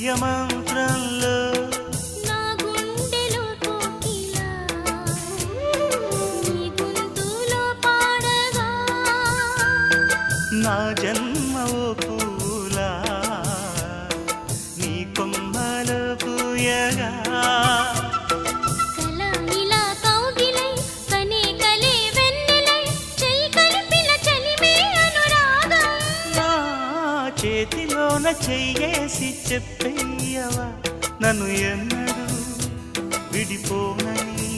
ప్రియ మంత్రంలో నా గుండెలో కోకిలా నీ గొంతులో పాడగా నా జన్మ ఓ పూలా నీ కొమ్మలో పూయగా కల ఇలా కౌగిలై కనే కలే వెన్నెలై చెయ్యి కలిపిన చలిమే అనురాగం నా చేతిలోన చెయ్యేసి చెప్పేయవా నన్ను ఎన్నడూ విడిపోనని